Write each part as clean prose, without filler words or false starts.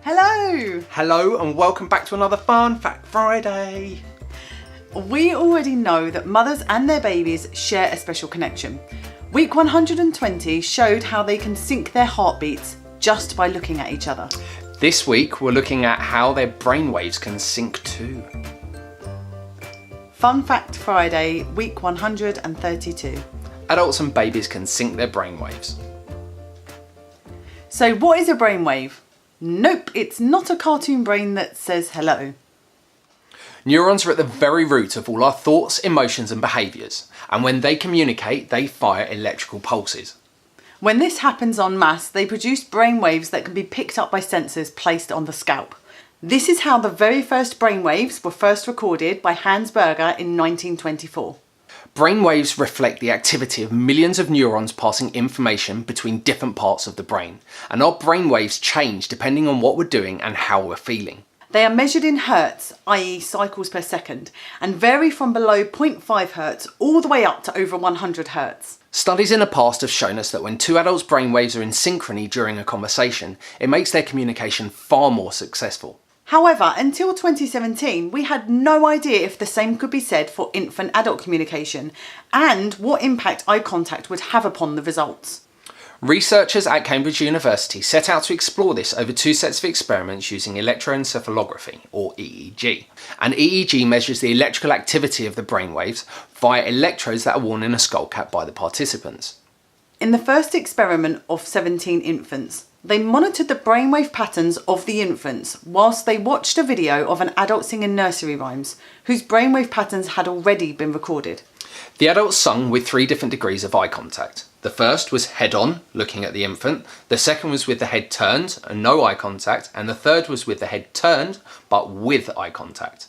Hello! Hello and welcome back to another Fun Fact Friday. We already know that mothers and their babies share a special connection. Week 120 showed how they can sync their heartbeats just by looking at each other. This week we're looking at how their brainwaves can sync too. Fun Fact Friday, week 132. Adults and babies can sync their brainwaves. So what is a brainwave? Nope, it's not a cartoon brain that says hello. Neurons are at the very root of all our thoughts, emotions and behaviours, and when they communicate, they fire electrical pulses. When this happens en masse, they produce brainwaves that can be picked up by sensors placed on the scalp. This is how the very first brainwaves were first recorded by Hans Berger in 1924. Brainwaves reflect the activity of millions of neurons passing information between different parts of the brain, and our brainwaves change depending on what we're doing and how we're feeling. They are measured in hertz, i.e. cycles per second, and vary from below 0.5 hertz all the way up to over 100 hertz. Studies in the past have shown us that when two adults' brainwaves are in synchrony during a conversation, it makes their communication far more successful. However, until 2017, we had no idea if the same could be said for infant-adult communication and what impact eye contact would have upon the results. Researchers at Cambridge University set out to explore this over two sets of experiments using electroencephalography, or EEG. And EEG measures the electrical activity of the brainwaves via electrodes that are worn in a skull cap by the participants. In the first experiment of 17 infants, they monitored the brainwave patterns of the infants whilst they watched a video of an adult singing nursery rhymes whose brainwave patterns had already been recorded. The adults sung with 3 different degrees of eye contact. The first was head-on, looking at the infant. The second was with the head turned and no eye contact. And the third was with the head turned, but with eye contact.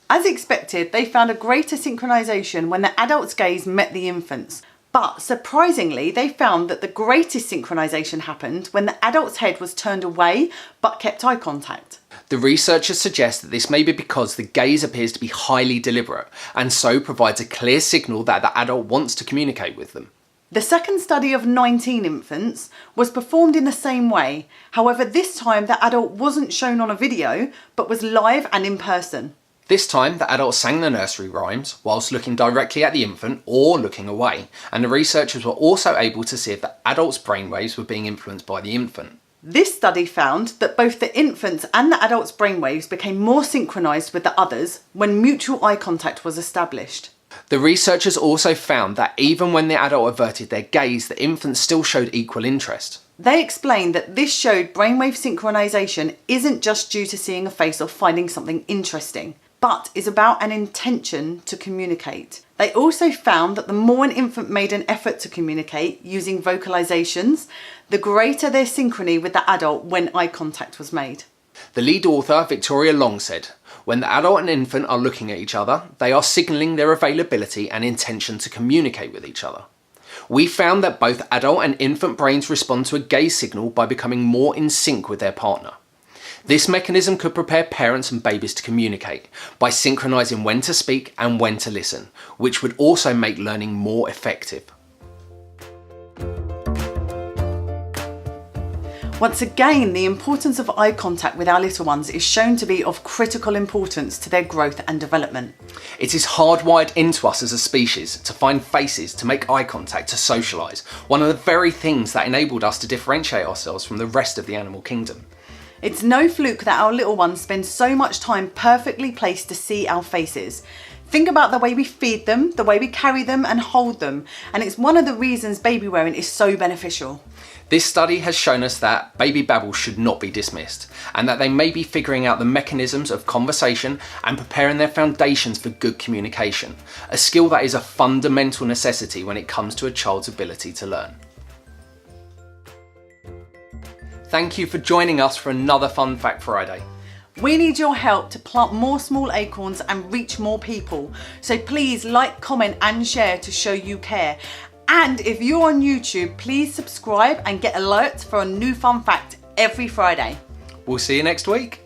As expected, they found a greater synchronisation when the adult's gaze met the infant's. But surprisingly, they found that the greatest synchronisation happened when the adult's head was turned away but kept eye contact. The researchers suggest that this may be because the gaze appears to be highly deliberate and so provides a clear signal that the adult wants to communicate with them. The second study of 19 infants was performed in the same way. However, this time the adult wasn't shown on a video but was live and in person. This time, the adult sang the nursery rhymes whilst looking directly at the infant or looking away, and the researchers were also able to see if the adult's brainwaves were being influenced by the infant. This study found that both the infant's and the adult's brainwaves became more synchronised with the others when mutual eye contact was established. The researchers also found that even when the adult averted their gaze, the infant still showed equal interest. They explained that this showed brainwave synchronisation isn't just due to seeing a face or finding something interesting, but is about an intention to communicate. They also found that the more an infant made an effort to communicate using vocalisations, the greater their synchrony with the adult when eye contact was made. The lead author, Victoria Long, said, "When the adult and infant are looking at each other, they are signalling their availability and intention to communicate with each other. We found that both adult and infant brains respond to a gaze signal by becoming more in sync with their partner. This mechanism could prepare parents and babies to communicate by synchronising when to speak and when to listen, which would also make learning more effective." Once again, the importance of eye contact with our little ones is shown to be of critical importance to their growth and development. It is hardwired into us as a species to find faces, to make eye contact, to socialise, one of the very things that enabled us to differentiate ourselves from the rest of the animal kingdom. It's no fluke that our little ones spend so much time perfectly placed to see our faces. Think about the way we feed them, the way we carry them and hold them, and it's one of the reasons baby wearing is so beneficial. This study has shown us that baby babble should not be dismissed, and that they may be figuring out the mechanisms of conversation and preparing their foundations for good communication, a skill that is a fundamental necessity when it comes to a child's ability to learn. Thank you for joining us for another Fun Fact Friday. We need your help to plant more small acorns and reach more people. So please like, comment and share to show you care. And if you're on YouTube, please subscribe and get alerts for a new fun fact every Friday. We'll see you next week.